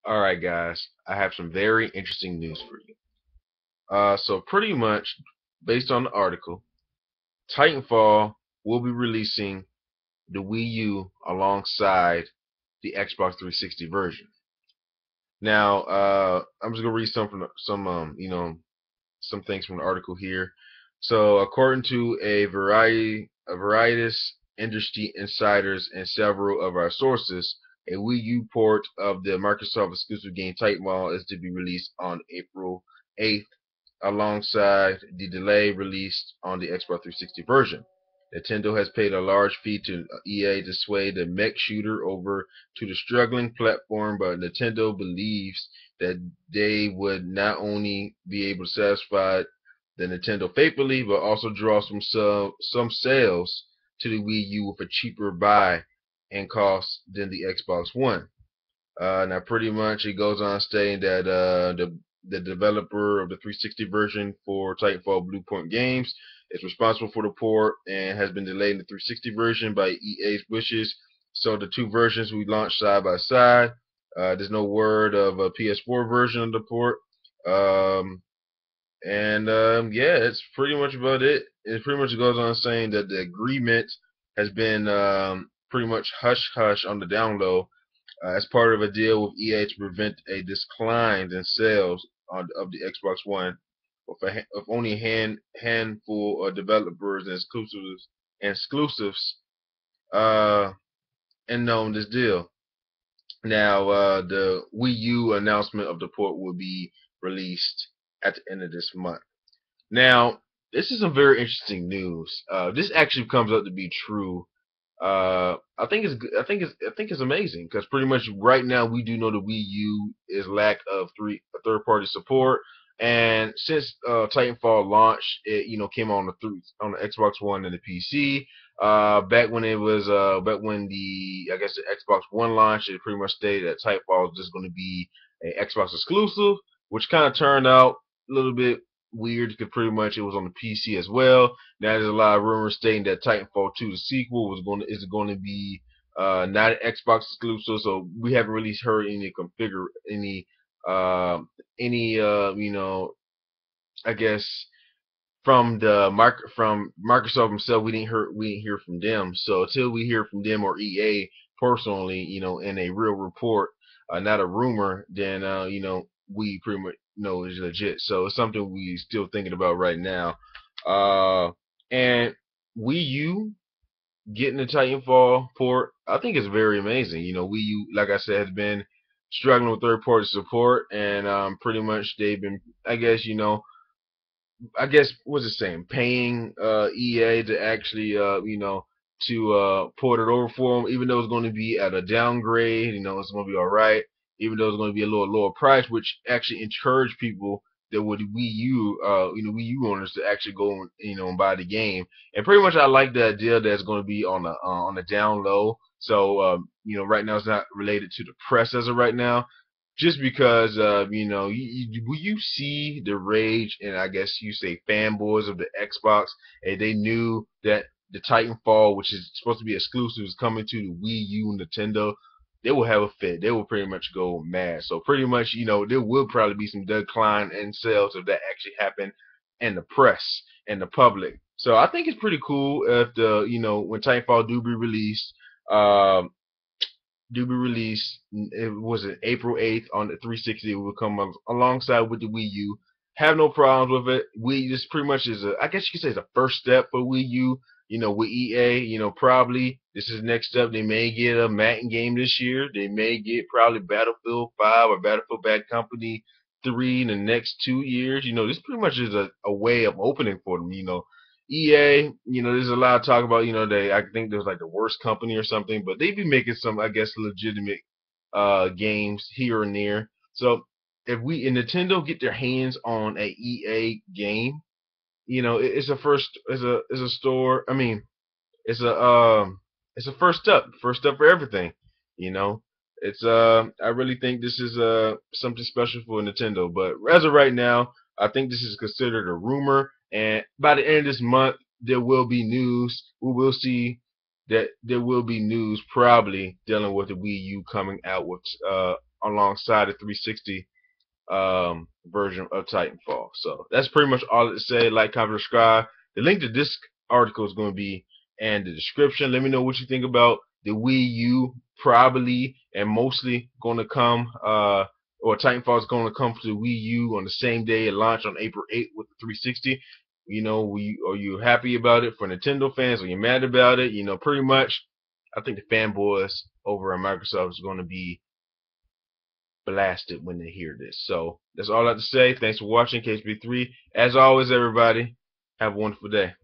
Alright guys, I have some very interesting news for you. So pretty much, based on the article, Titanfall will be releasing the Wii U alongside the Xbox 360 version. Now, I'm just gonna read some things from the article here. So, according to a varieties industry insiders and several of our sources, a Wii U port of the Microsoft exclusive game Titanfall is to be released on April 8th, alongside the delay released on the Xbox 360 version. Nintendo has paid a large fee to EA to sway the mech shooter over to the struggling platform, but Nintendo believes that they would not only be able to satisfy the Nintendo faithfully, but also draw some sales to the Wii U with a cheaper buy and cost than the Xbox One. Now, pretty much, it goes on stating that the developer of the 360 version for Titanfall, Bluepoint Games, is responsible for the port and has been delayed in the 360 version by EA's wishes. So the two versions we launched side by side. There's no word of a PS4 version of the port. Um, yeah, it's pretty much about it. It pretty much goes on saying that the agreement has been pretty much hush hush on the download as part of a deal with EA to prevent a decline in sales of the Xbox One, with only a handful of developers and exclusives uh, and known this deal. Now, the Wii U announcement of the port will be released at the end of this month. Now, this is some very interesting news. This actually comes out to be true. I think it's amazing because pretty much right now we do know the Wii U is lack of third party support, and since Titanfall launched, it came on the Xbox One and the PC. Back when the I guess the Xbox One launched, it pretty much stated that Titanfall was just going to be a Xbox exclusive, which kind of turned out a little bit weird because pretty much it was on the PC as well. Now there's a lot of rumors stating that Titanfall 2, the sequel, is going to be not an Xbox exclusive. So we haven't really heard any I guess from Microsoft himself. We didn't hear from them. So until we hear from them or EA personally, in a real report, not a rumor, then we pretty much know it's legit. So it's something we still thinking about right now. And Wii U getting the Titanfall port, I think is very amazing. Wii U, like I said, has been struggling with third party support, and pretty much they've been, I guess what's it saying, paying EA to actually to port it over for them, even though it's going to be at a downgrade. It's going to be all right, even though it's going to be a little lower price, which actually encourage people that would Wii U owners to actually go and buy the game. And pretty much I like the idea that it's going to be on the down low. So right now it's not related to the press as of right now, just because you see the rage and I guess you say fanboys of the Xbox, and they knew that the Titanfall, which is supposed to be exclusive, is coming to the Wii U and Nintendo. They will have a fit. They will pretty much go mad. So pretty much, there will probably be some decline in sales if that actually happened, and the press and the public. So I think it's pretty cool if when Titanfall do be released. It was it April 8th on the 360. It will come alongside with the Wii U. Have no problems with it. This pretty much is I guess you could say it's a first step for Wii U. With EA, probably this is the next step. They may get a Madden game this year. They may get probably Battlefield 5 or Battlefield Bad Company 3 in the next 2 years. This pretty much is a way of opening for them. EA, there's a lot of talk about, I think there's like the worst company or something, but they be making some, I guess, legitimate games here and there. So if Nintendo get their hands on a EA game, it's a first, it's a store. I mean, it's a it's a first step for everything. You know, I really think this is something special for Nintendo. But as of right now, I think this is considered a rumor, and by the end of this month, there will be news. We will see that there will be news probably dealing with the Wii U coming out with alongside the 360 version of Titanfall. So that's pretty much all to say. Like, comment, subscribe. The link to this article is going to be in the description. Let me know what you think about the Wii U. Probably and mostly going to come, or Titanfall is going to come to the Wii U on the same day it launched on April 8th with the 360. You know, are you happy about it for Nintendo fans? Are you mad about it? You know, pretty much, I think the fanboys over at Microsoft is going to be blasted when they hear this. So that's all I have to say. Thanks for watching KHB3. As always, everybody, have a wonderful day.